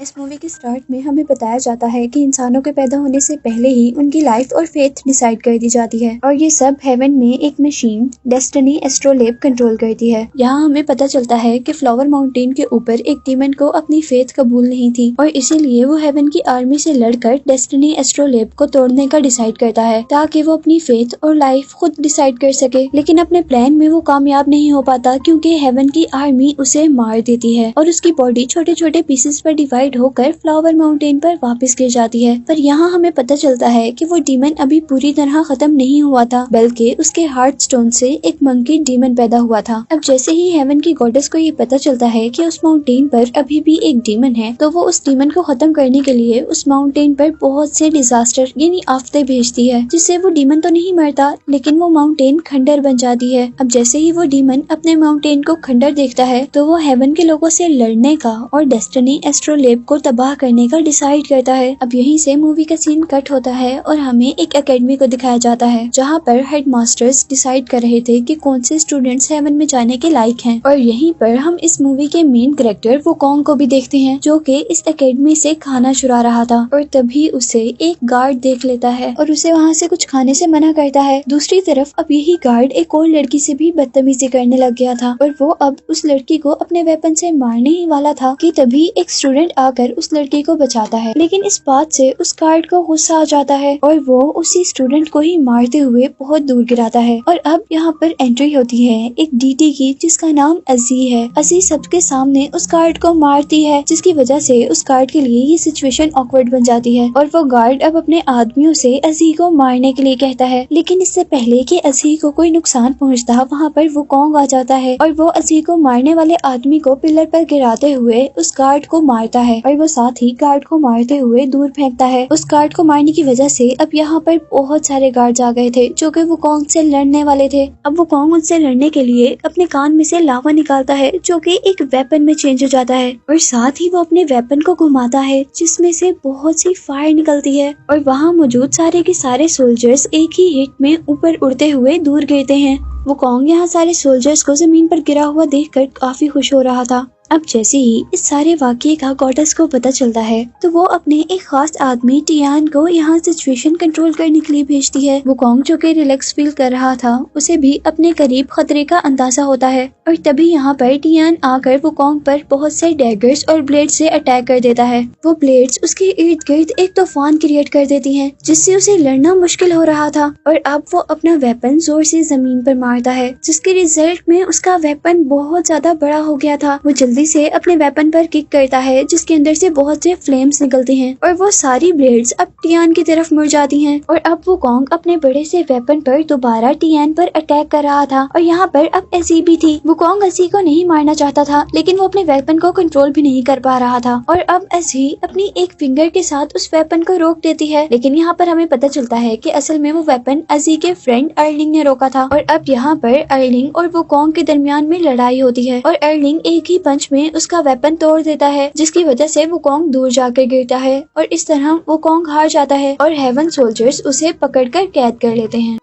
इस मूवी के स्टार्ट में हमें बताया जाता है कि इंसानों के पैदा होने से पहले ही उनकी लाइफ और फेथ डिसाइड कर दी जाती है और ये सब हेवन में एक मशीन डेस्टिनी एस्ट्रोलेब कंट्रोल करती है। यहाँ हमें पता चलता है कि फ्लावर माउंटेन के ऊपर एक डीमन को अपनी फेथ कबूल नहीं थी और इसीलिए वो हेवन की आर्मी से लड़कर डेस्टिनी एस्ट्रोलेब को तोड़ने का डिसाइड करता है ताकि वो अपनी फेथ और लाइफ खुद डिसाइड कर सके। लेकिन अपने प्लान में वो कामयाब नहीं हो पाता क्योंकि हेवन की आर्मी उसे मार देती है और उसकी बॉडी छोटे छोटे पीसेस पर डिवाइड होकर फ्लावर माउंटेन पर वापस गिर जाती है। पर यहाँ हमें पता चलता है कि वो डीमन अभी पूरी तरह खत्म नहीं हुआ था, बल्कि उसके हार्ट स्टोन से एक मंकी डीमन पैदा हुआ था। अब जैसे ही हेवन की गॉडेस को ये पता चलता है कि उस माउंटेन पर अभी भी एक डीमन है, तो वो उस डीमन को खत्म करने के लिए उस माउंटेन पर बहुत से डिजास्टर यानी आफतें भेजती है, जिससे वो डीमन तो नहीं मरता लेकिन वो माउंटेन खंडर बन जाती है। अब जैसे ही वो डीमन अपने माउंटेन को खंडर देखता है तो वो हेवन के लोगों से लड़ने का और डेस्टिनी एस्ट्रोलेब को तबाह करने का डिसाइड करता है। अब यहीं से मूवी का सीन कट होता है और हमें एक एकेडमी को दिखाया जाता है जहाँ पर हेड मास्टर्स डिसाइड कर रहे थे कि कौन से स्टूडेंट्स हेवन में जाने के लायक हैं। और यहीं पर हम इस मूवी के मेन कैरेक्टर वुकोंग को भी देखते हैं जो कि इस एकेडमी से खाना चुरा रहा था और तभी उसे एक गार्ड देख लेता है और उसे वहाँ से कुछ खाने से मना करता है। दूसरी तरफ अब यही गार्ड एक और लड़की से भी बदतमीजी करने लग गया था और वो अब उस लड़की को अपने वेपन से मारने ही वाला था कि तभी एक स्टूडेंट आकर उस लड़की को बचाता है। लेकिन इस बात से उस गार्ड को गुस्सा आ जाता है और वो उसी स्टूडेंट को ही मारते हुए बहुत दूर गिराता है। और अब यहाँ पर एंट्री होती है एक डीटी की जिसका नाम अजी है। अजी सबके सामने उस गार्ड को मारती है जिसकी वजह से उस गार्ड के लिए ये सिचुएशन ऑकवर्ड बन जाती है और वो गार्ड अब अपने आदमियों से अजी को मारने के लिए कहता है। लेकिन इससे पहले कि अजी को कोई नुकसान पहुँचता वहाँ पर वुकोंग आ जाता है और वो अजी को मारने वाले आदमी को पिलर पर गिराते हुए उस गार्ड को मारता है और वो साथ ही गार्ड को मारते हुए दूर फेंकता है। उस गार्ड को मारने की वजह से अब यहाँ पर बहुत सारे गार्ड्स आ गए थे जो कि वुकोंग से लड़ने वाले थे। अब वुकोंग उनसे लड़ने के लिए अपने कान में से लावा निकालता है जो कि एक वेपन में चेंज हो जाता है और साथ ही वो अपने वेपन को घुमाता है जिसमें से बहुत सी फायर निकलती है और वहाँ मौजूद सारे के सारे सोल्जर्स एक ही हिट में ऊपर उड़ते हुए दूर गिरते हैं। वुकोंग यहाँ सारे सोल्जर्स को जमीन पर गिरा हुआ देखकर काफी खुश हो रहा था। अब जैसे ही इस सारे वाकये का गॉडेस को पता चलता है तो वो अपने एक खास आदमी टियान को यहाँ सिचुएशन कंट्रोल करने के लिए भेजती है। वुकोंग जो कि रिलैक्स फील कर रहा था उसे भी अपने करीब खतरे का अंदाजा होता है और तभी यहाँ पर टियान आकर वुकोंग पर बहुत से डैगर्स और ब्लेड से अटैक कर देता है। वो ब्लेड्स उसके इर्द गिर्द एक तूफान क्रिएट कर देती हैं जिससे उसे लड़ना मुश्किल हो रहा था और अब वो अपना वेपन जोर से जमीन पर मारता है जिसके रिजल्ट में उसका वेपन बहुत ज्यादा बड़ा हो गया था। वो जल्दी से अपने वेपन पर किक करता है जिसके अंदर से बहुत से फ्लेम्स निकलते हैं और वो सारी ब्लेड्स अब टियान की तरफ मुड़ जाती हैं और अब वुकोंग अपने बड़े से वेपन पर दोबारा टियान पर अटैक कर रहा था और यहाँ पर अब एजी भी थी। वुकोंग एजी को नहीं मारना चाहता था लेकिन वो अपने वेपन को कंट्रोल भी नहीं कर पा रहा था और अब एजी अपनी एक फिंगर के साथ उस वेपन को रोक देती है। लेकिन यहाँ पर हमें पता चलता है कि असल में वो वेपन एजी के फ्रेंड अर्लिंग ने रोका था और अब यहाँ पर अर्लिंग और वुकोंग के दरमियान में लड़ाई होती है और अर्लिंग एक ही पंच में उसका वेपन तोड़ देता है जिसकी वजह से वुकोंग दूर जाकर गिरता है और इस तरह वुकोंग हार जाता है और हेवन सोल्जर्स उसे पकड़कर कैद कर लेते हैं।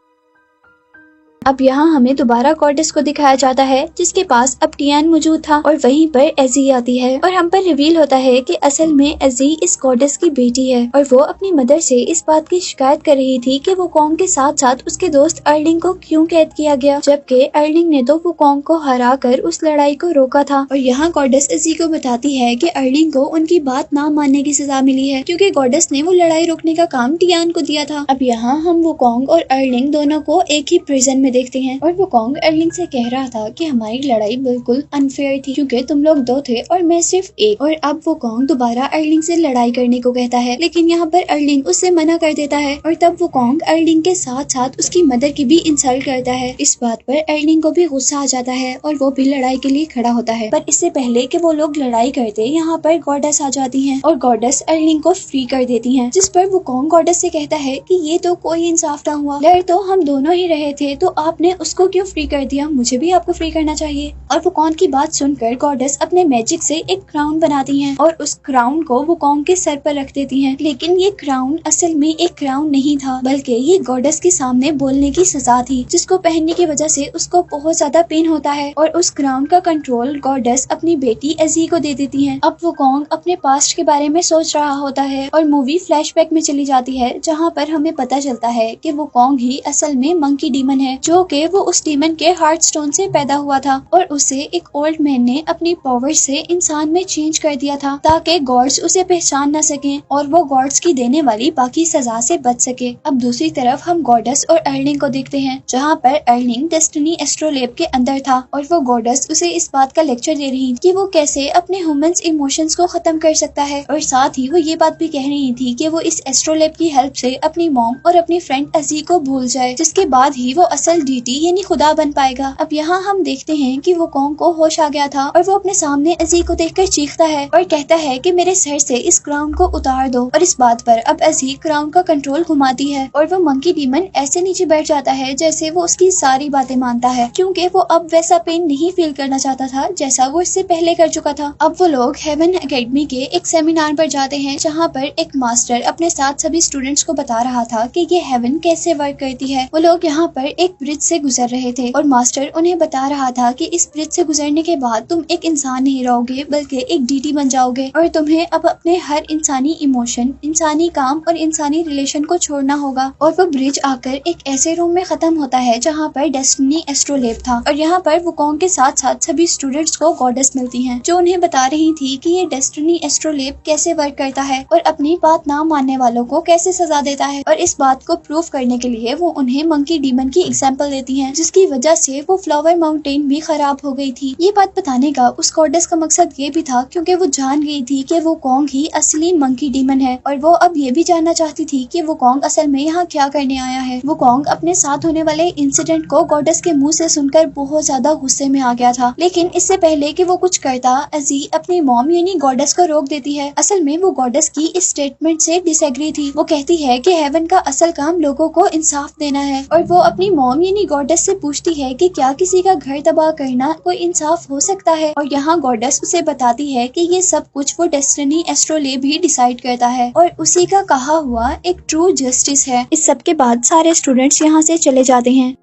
अब यहाँ हमें दोबारा गॉडेस को दिखाया जाता है जिसके पास अब टियान मौजूद था और वहीं पर एजी आती है और हम पर रिवील होता है कि असल में एजी इस गॉडेस की बेटी है और वो अपनी मदर से इस बात की शिकायत कर रही थी कि वुकोंग के साथ साथ उसके दोस्त अर्लिंग को क्यों कैद किया गया, जबकि अर्लिंग ने तो वुकोंग को हरा कर उस लड़ाई को रोका था। और यहाँ गॉडेस एजी को बताती है कि अर्लिंग को उनकी बात ना मानने की सजा मिली है क्योंकि गॉडेस ने वो लड़ाई रोकने का काम टियान को दिया था। अब यहाँ हम वुकोंग और अर्लिंग दोनों को एक ही प्रिजन में देखते हैं और वुकोंग अर्लिंग से कह रहा था कि हमारी लड़ाई बिल्कुल अनफेयर थी क्योंकि तुम लोग दो थे और मैं सिर्फ एक। और अब वुकोंग दोबारा अर्लिंग से लड़ाई करने को कहता है लेकिन यहाँ पर अर्लिंग उससे मना कर देता है और तब वुकोंग अर्लिंग के साथ साथ उसकी मदर की भी इंसल्ट करता है। इस बात पर अर्लिंग को भी गुस्सा आ जाता है और वो भी लड़ाई के लिए खड़ा होता है। पर इससे पहले कि वो लोग लड़ाई करते यहाँ पर गॉडेस आ जाती हैं और गॉडेस अर्लिंग को फ्री कर देती हैं, जिस पर वुकोंग गॉडेस से कहता है कि ये तो कोई इंसाफ ना हुआ, लड़ तो हम दोनों ही रहे थे तो आपने उसको क्यों फ्री कर दिया, मुझे भी आपको फ्री करना चाहिए। और वुकोंग की बात सुनकर गॉडेस अपने मैजिक से एक क्राउन बनाती हैं और उस क्राउन को वुकोंग के सर पर रख देती हैं। लेकिन ये क्राउन असल में एक क्राउन नहीं था, बल्कि ये गॉडेस के सामने बोलने की सजा थी, जिसको पहनने की वजह से उसको बहुत ज्यादा पेन होता है। और उस क्राउन का कंट्रोल गॉडेस अपनी बेटी एजी को दे देती है। अब वुकोंग अपने पास्ट के बारे में सोच रहा होता है और मूवी फ्लैशबैक में चली जाती है, जहाँ पर हमें पता चलता है कि वुकोंग ही असल में मंकी डीमन है, जो कि वो उस डीमन के हार्ट स्टोन से पैदा हुआ था और उसे एक ओल्ड मैन ने अपनी पावर से इंसान में चेंज कर दिया था, ताकि गॉड्स उसे पहचान न सकें और वो गॉड्स की देने वाली बाकी सजा से बच सके। अब दूसरी तरफ हम गॉडेस और अर्लिंग को देखते हैं, जहाँ पर अर्लिंग डेस्टिनी एस्ट्रोलेब के अंदर था और वो गॉडेस उसे इस बात का लेक्चर दे रही थी कि वो कैसे अपने ह्यूमंस इमोशंस को खत्म कर सकता है। और साथ ही वो ये बात भी कह रही थी कि वो इस एस्ट्रोलेब की हेल्प से अपनी मॉम और अपनी फ्रेंड अजी को भूल जाए, जिसके बाद ही वो असल डीटी यानी खुदा बन पाएगा। अब यहाँ हम देखते हैं कि वुकोंग को होश आ गया था और वो अपने सामने अजी को देखकर चीखता है और कहता है कि मेरे सर से इस क्राउन को उतार दो। और इस बात पर अब अजी क्राउन का कंट्रोल घुमाती है और वो मंकी डीमन ऐसे नीचे बैठ जाता है जैसे वो उसकी सारी बातें मानता है, क्योंकि वो अब वैसा पेन नहीं फील करना चाहता था जैसा वो इससे पहले कर चुका था। अब वो लोग हेवन एकेडमी के एक सेमिनार पर जाते हैं, जहाँ पर एक मास्टर अपने साथ सभी स्टूडेंट्स को बता रहा था कि ये हेवन कैसे वर्क करती है। वो लोग यहाँ पर एक ब्रिज से गुजर रहे थे और मास्टर उन्हें बता रहा था कि इस ब्रिज से गुजरने के बाद तुम एक इंसान नहीं रहोगे, बल्कि एक डीटी बन जाओगे और तुम्हें अब अपने हर इंसानी इमोशन, इंसानी काम और इंसानी रिलेशन को छोड़ना होगा। और वो ब्रिज आकर एक ऐसे रूम में खत्म होता है जहाँ पर डेस्टिनी एस्ट्रोलेब था और यहाँ पर वुकोंग के साथ साथ सभी स्टूडेंट्स को गॉडेस मिलती हैं, जो उन्हें बता रही थी कि ये डेस्टिनी एस्ट्रोलेब कैसे वर्क करता है और अपनी बात ना मानने वालों को कैसे सजा देता है। और इस बात को प्रूव करने के लिए वो उन्हें मंकी डीमन की एग्जाम्पल देती हैं, जिसकी वजह से वो फ्लावर माउंटेन भी खराब हो गई थी। ये बात बताने का उस गॉडेस का मकसद ये भी था क्योंकि वो जान गई थी कि वुकोंग ही असली मंकी डीमन है और वो अब ये भी जानना चाहती थी कि वुकोंग असल में यहाँ क्या करने आया है। वुकोंग अपने साथ होने वाले इंसिडेंट को गॉडेस के मुंह से सुनकर बहुत ज्यादा गुस्से में आ गया था, लेकिन इससे पहले कि वो कुछ करता, अजी अपनी मॉम यानी गॉडेस को रोक देती है। असल में वो गॉडेस की इस स्टेटमेंट से डिसएग्री थी। वो कहती है कि हेवन का असल काम लोगों को इंसाफ देना है और वो अपनी मॉम यानी गॉडेस से पूछती है कि क्या किसी का घर तबाह करना कोई इंसाफ हो सकता है। और यहाँ गॉडेस उसे बताती है कि ये सब कुछ वो डेस्टिनी एस्ट्रोलेब ही डिसाइड करता है और उसी का कहा हुआ एक ट्रू जस्टिस है। इस सब के बाद सारे स्टूडेंट्स यहाँ से चले जाते हैं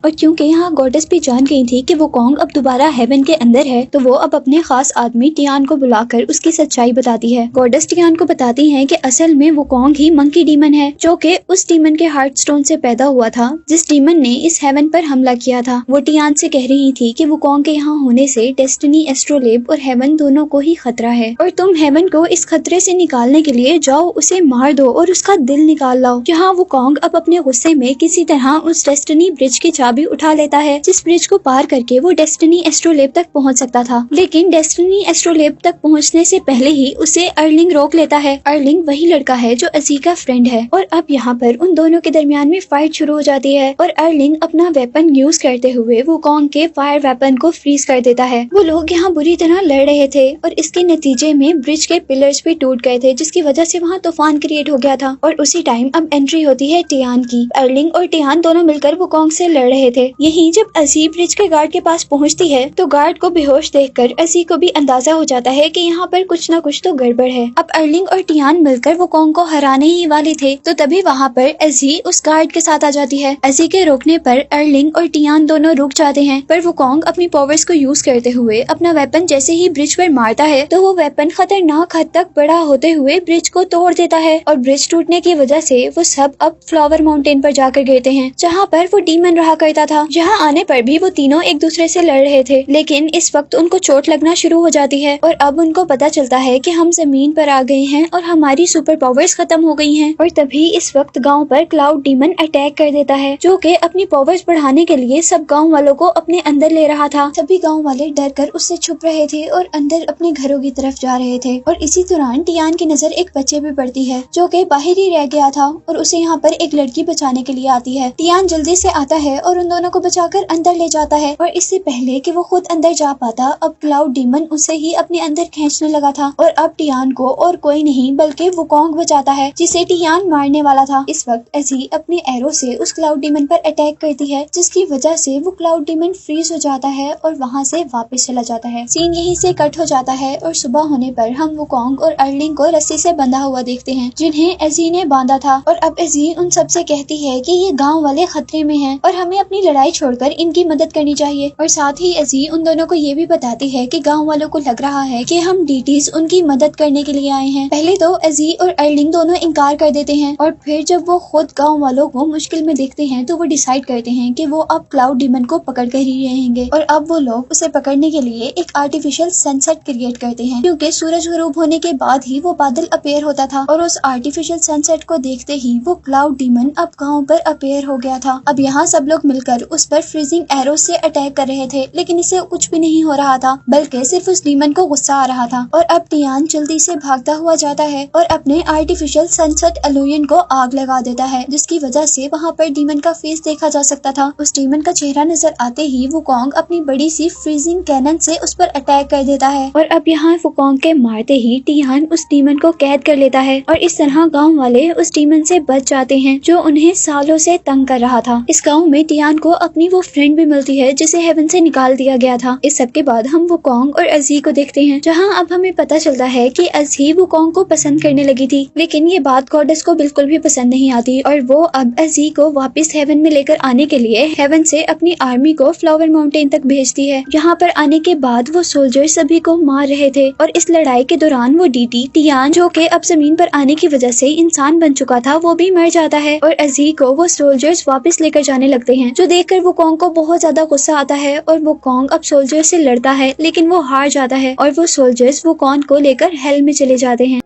और क्योंकि यहाँ गॉडेस भी जान गई थी कि वुकोंग अब दोबारा हेवन के अंदर है, तो वो अब अपने खास आदमी टियान को बुलाकर उसकी सच्चाई बताती है। गॉडेस टियान को बताती है कि असल में वुकोंग ही मंकी डीमन है, जो कि उस डीमन के हार्ट स्टोन से पैदा हुआ था जिस डीमन ने इस हेवन पर हमला किया था। वो टियान से कह रही थी कि वुकोंग के यहाँ होने से डेस्टिनी एस्ट्रोलेब और हेवन दोनों को ही खतरा है और तुम हेवन को इस खतरे से निकालने के लिए जाओ, उसे मार दो और उसका दिल निकाल लाओ। यहाँ वुकोंग अब अपने गुस्से में किसी तरह उस डेस्टिनी ब्रिज की भी उठा लेता है, जिस ब्रिज को पार करके वो डेस्टिनी एस्ट्रोलेब तक पहुंच सकता था। लेकिन डेस्टिनी एस्ट्रोलेब तक पहुंचने से पहले ही उसे अर्लिंग रोक लेता है। अर्लिंग वही लड़का है जो अजी का फ्रेंड है और अब यहाँ पर उन दोनों के दरमियान में फाइट शुरू हो जाती है और अर्लिंग अपना वेपन यूज करते हुए वुकोंग के फायर वेपन को फ्रीज कर देता है। वो लोग यहाँ बुरी तरह लड़ रहे थे और इसके नतीजे में ब्रिज के पिलर्स भी टूट गए थे, जिसकी वजह से वहाँ तूफान क्रिएट हो गया था। और उसी टाइम अब एंट्री होती है टियान की। अर्लिंग और टियान दोनों मिलकर वुकोंग से लड़ रहे थे। यही जब अजी ब्रिज के गार्ड के पास पहुंचती है तो गार्ड को बेहोश देखकर अजी को भी अंदाजा हो जाता है कि यहाँ पर कुछ ना कुछ तो गड़बड़ है। अब अर्लिंग और टियान मिलकर वुकोंग को हराने ही वाले थे, तो तभी वहाँ पर अजी उस गार्ड के साथ आ जाती है। अजी के रोकने पर अर्लिंग और टियान दोनों रुक जाते हैं, पर वुकोंग अपनी पावर्स को यूज करते हुए अपना वेपन जैसे ही ब्रिज पर मारता है तो वो वेपन खतरनाक हद तक बड़ा होते हुए ब्रिज को तोड़ देता है और ब्रिज टूटने की वजह से वो सब अब फ्लावर माउंटेन पर जाकर गिरते हैं, जहाँ पर वो डीमन रहा करता था। यहाँ आने पर भी वो तीनों एक दूसरे से लड़ रहे थे, लेकिन इस वक्त उनको चोट लगना शुरू हो जाती है और अब उनको पता चलता है कि हम जमीन पर आ गए हैं और हमारी सुपर पावर्स खत्म हो गई हैं। और तभी इस वक्त गांव पर क्लाउड डीमन अटैक कर देता है, जो कि अपनी पावर्स बढ़ाने के लिए सब गांव वालों को अपने अंदर ले रहा था। सभी गांव वाले डर कर उससे छुप रहे थे और अंदर अपने घरों की तरफ जा रहे थे। और इसी दौरान टियान की नजर एक बच्चे पे पड़ती है जो कि बाहर ही रह गया था और उसे यहाँ पर एक लड़की बचाने के लिए आती है। टियान जल्दी से आता है और उन दोनों को बचाकर अंदर ले जाता है। और इससे पहले कि वो खुद अंदर जा पाता, अब क्लाउड डीमन उसे ही अपने अंदर खींचने लगा था और अब टियान को और कोई नहीं बल्कि वुकोंग बचाता है, जिसे टियान मारने वाला था। इस वक्त एजी अपने एरो से उस क्लाउड डीमन पर अटैक करती है, जिसकी वजह से वो क्लाउड डीमन फ्रीज हो जाता है और वहाँ से वापस चला जाता है। सीन यहीं से कट हो जाता है और सुबह होने पर हम वुकोंग और अर्लिंग को रस्सी से बंधा हुआ देखते हैं, जिन्हें एजी ने बांधा था। और अब एजी उन सबसे कहती है कि ये गांव वाले खतरे में हैं और हमें अपनी लड़ाई छोड़कर इनकी मदद करनी चाहिए। और साथ ही एजी उन दोनों को ये भी बताती है कि गांव वालों को लग रहा है कि हम डीटीज उनकी मदद करने के लिए आए हैं। पहले तो एजी और अर्लिंग दोनों इनकार कर देते हैं और फिर जब वो खुद गांव वालों को मुश्किल में देखते हैं तो वो डिसाइड करते हैं कि वो अब क्लाउड डीमन को पकड़ कर ही रहेंगे। और अब वो लोग उसे पकड़ने के लिए एक आर्टिफिशियल सनसेट क्रिएट करते हैं, क्योंकि सूरज गरूब होने के बाद ही वो बादल अपेयर होता था और उस आर्टिफिशियल सनसेट को देखते ही वो क्लाउड डीमन अब गांव पर अपेयर हो गया था। अब यहाँ सब लोग मिलकर उस पर फ्रीजिंग एरो से अटैक कर रहे थे, लेकिन इसे कुछ भी नहीं हो रहा था, बल्कि सिर्फ उस डीमन को गुस्सा आ रहा था। और अब टियान जल्दी से भागता हुआ जाता है और अपने आर्टिफिशियल सनसेट एलुयन को आग लगा देता है, जिसकी वजह से वहाँ पर डीमन का फेस देखा जा सकता था। उस डीमन का चेहरा नजर आते ही वुकोंग अपनी बड़ी सी फ्रीजिंग कैनन से उस पर अटैक कर देता है। और अब यहाँ वुकोंग के मारते ही टियान उस डीमन को कैद कर लेता है और इस तरह गांव वाले उस डीमन से बच जाते हैं जो उन्हें सालों से तंग कर रहा था। इस गांव में टियान को अपनी वो फ्रेंड भी मिलती है जिसे हेवन से निकाल दिया गया था। इस सब के बाद हम वुकोंग और एजी को देखते हैं, जहाँ अब हमें पता चलता है कि एजी वुकोंग को पसंद करने लगी थी, लेकिन ये बात गॉडेस को बिल्कुल भी पसंद नहीं आती और वो अब एजी को वापस हेवन में लेकर आने के लिए हेवन से अपनी आर्मी को फ्लावर माउंटेन तक भेजती है। यहाँ पर आने के बाद वो सोल्जर सभी को मार रहे थे और इस लड़ाई के दौरान वो डीटी टियान, जो कि अब जमीन पर आने की वजह से इंसान बन चुका था, वो भी मर जाता है और एजी को वो सोल्जर्स वापस लेकर जाने लगते हैं, जो देखकर वुकोंग को बहुत ज्यादा गुस्सा आता है और वुकोंग अब सोल्जर से लड़ता है, लेकिन वो हार जाता है और वो सोल्जर्स वुकोंग को लेकर हेल में चले जाते हैं।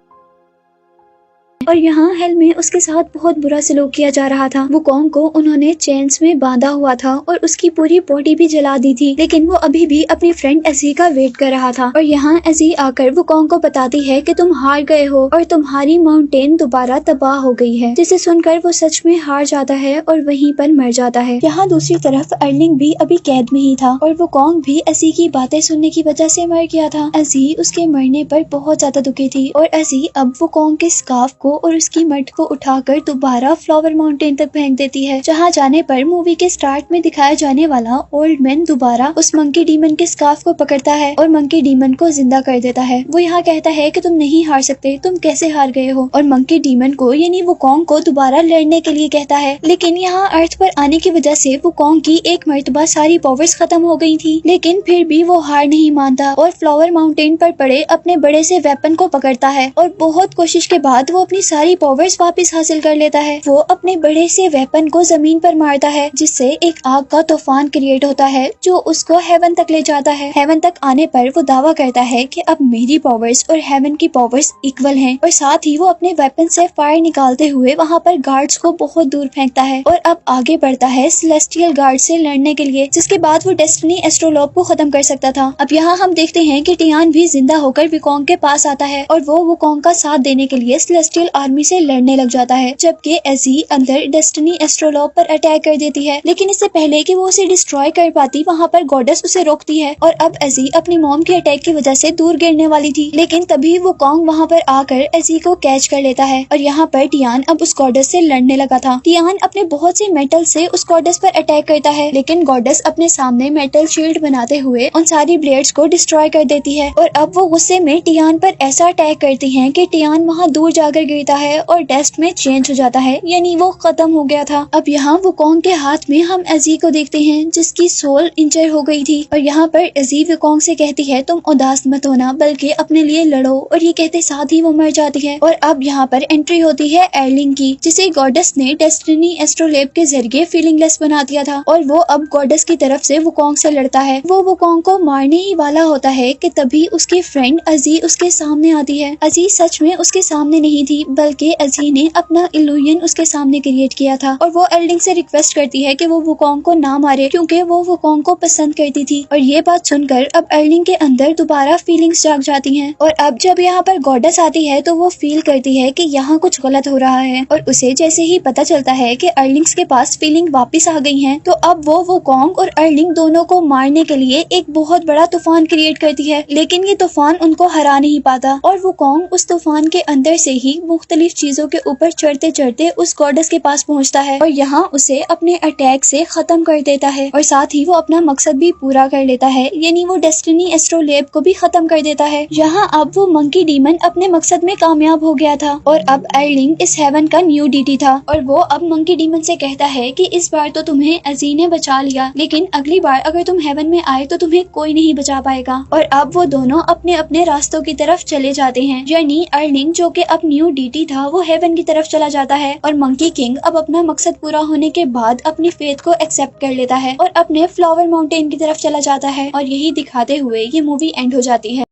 और यहाँ हेल में उसके साथ बहुत बुरा सलूक किया जा रहा था। वुकोंग को उन्होंने चेन्स में बांधा हुआ था और उसकी पूरी बॉडी भी जला दी थी, लेकिन वो अभी भी अपनी फ्रेंड एजी का वेट कर रहा था। और यहाँ एजी आकर वुकोंग को बताती है कि तुम हार गए हो और तुम्हारी माउंटेन दोबारा तबाह हो गई है, जिसे सुनकर वो सच में हार जाता है और वहीं पर मर जाता है। यहाँ दूसरी तरफ अर्लिंग भी अभी कैद में ही था और वुकोंग भी एजी की बातें सुनने की वजह से मर गया था। एजी उसके मरने पर बहुत ज्यादा दुखी थी और एजी अब वुकोंग के स्कार्फ को और उसकी मट को उठाकर दोबारा फ्लावर माउंटेन तक फेंक देती है, जहाँ जाने पर मूवी के स्टार्ट में दिखाया जाने वाला ओल्ड मैन दोबारा उस मंकी डीमन के स्कार्फ को पकड़ता है और मंकी डीमन को जिंदा कर देता है। वो यहाँ कहता है कि तुम नहीं हार सकते, तुम कैसे हार गए हो, और मंकी डीमन को यानी वुकोंग को दोबारा लड़ने के लिए कहता है। लेकिन यहाँ अर्थ पर आने की वजह से वुकोंग की एक मर्तबा सारी पावर्स खत्म हो गई थी, लेकिन फिर भी वो हार नहीं मानता और फ्लावर माउंटेन पर पड़े अपने बड़े से वेपन को पकड़ता है और बहुत कोशिश के बाद वो अपनी सारी पावर्स वापस हासिल कर लेता है। वो अपने बड़े से वेपन को जमीन पर मारता है, जिससे एक आग का तूफान क्रिएट होता है जो उसको हेवन तक ले जाता है। हेवन तक आने पर वो दावा करता है कि अब मेरी पावर्स और हेवन की पावर्स इक्वल हैं, और साथ ही वो अपने वेपन से फायर निकालते हुए वहाँ पर गार्ड्स को बहुत दूर फेंकता है और अब आगे बढ़ता है सेलेस्टियल गार्ड से लड़ने के लिए, जिसके बाद वो डेस्टिनी एस्ट्रोलॉब को खत्म कर सकता था। अब यहाँ हम देखते हैं कि टियान भी जिंदा होकर वुकोंग के पास आता है और वो वुकोंग का साथ देने के लिए सेलेस्टियल आर्मी से लड़ने लग जाता है, जबकि एजी अंदर डेस्टिनी एस्ट्रोलॉब पर अटैक कर देती है। लेकिन इससे पहले कि वो उसे डिस्ट्रॉय कर पाती, वहाँ पर गॉडेस उसे रोकती है और अब एजी अपनी मॉम के अटैक की वजह से दूर गिरने वाली थी, लेकिन तभी वुकोंग वहाँ पर आकर एजी को कैच कर लेता है और यहाँ पर टियान अब उस गॉडेस से लड़ने लगा था। टियान अपने बहुत से मेटल से उस गॉडेस पर अटैक करता है, लेकिन गॉडेस अपने सामने मेटल शील्ड बनाते हुए उन सारी ब्लेड्स को डिस्ट्रॉय कर देती है और अब वो गुस्से में टियान पर ऐसा अटैक करती है कि टियान वहाँ दूर जाकर गिरता है और डेस्ट में चेंज हो जाता है, यानी वो खत्म हो गया था। अब यहाँ वुकोंग के हाथ में हम एजी को देखते हैं जिसकी सोल इंजर हो गई थी और यहाँ पर एजी वुकोंग से कहती है तुम उदास मत होना, बल्कि अपने लिए लड़ो, और ये कहते साथ ही वो मर जाती है। और अब यहाँ पर एंट्री होती है अर्लिंग की, जिसे गॉडेस ने डेस्टिनी एस्ट्रोलेब के जरिए फीलिंगलेस बना दिया था और वो अब गॉडेस की तरफ से वुकोंग से लड़ता है। वो वुकोंग को मारने ही वाला होता है कि तभी उसकी फ्रेंड एजी उसके सामने आती है। एजी सच में उसके सामने नहीं थी, बल्कि अजी ने अपना इल्यूजन उसके सामने क्रिएट किया था और वो अर्लिंग से रिक्वेस्ट करती है कि वो वुकोंग को ना मारे क्योंकि वो वुकोंग को पसंद करती थी। और ये बात सुनकर अब अर्लिंग के अंदर दोबारा फीलिंग्स जाग जाती हैं और अब जब यहाँ पर गॉडेस आती है तो वो फील करती है कि यहाँ कुछ गलत हो रहा है और उसे जैसे ही पता चलता है कि अर्लिंग्स के पास फीलिंग वापस आ गई हैं, तो अब वो वुकोंग और अर्लिंग दोनों को मारने के लिए एक बहुत बड़ा तूफान क्रिएट करती है। लेकिन ये तूफान उनको हरा नहीं पाता और वुकोंग उस तूफान के अंदर से ही मुख्तलिफ चीजों के ऊपर चढ़ते चढ़ते उस गॉडेस के पास पहुंचता है और यहाँ उसे अपने अटैक से खत्म कर देता है और साथ ही वो अपना मकसद भी पूरा कर लेता है, यानी वो डेस्टिनी एस्ट्रोलेब को भी खत्म कर देता है। यहाँ अब वो मंकी डीमन अपने मकसद में कामयाब हो गया था और अब अर्लिंग इस हेवन का न्यू डीटी था और वो अब मंकी डीमन से कहता है कि इस बार तो तुम्हें अजी ने बचा लिया, लेकिन अगली बार अगर तुम हेवन में आए तो तुम्हें कोई नहीं बचा पाएगा। और अब वो दोनों अपने अपने रास्तों की तरफ चले जाते हैं, यानी अर्लिंग जो कि अब न्यू डीटी था वो हेवन की तरफ चला जाता है और मंकी किंग अब अपना मकसद पूरा होने के बाद अपनी फेथ को एक्सेप्ट कर लेता है और अपने फ्लावर माउंटेन की तरफ चला जाता है और यही दिखाते हुए ये मूवी एंड हो जाती है।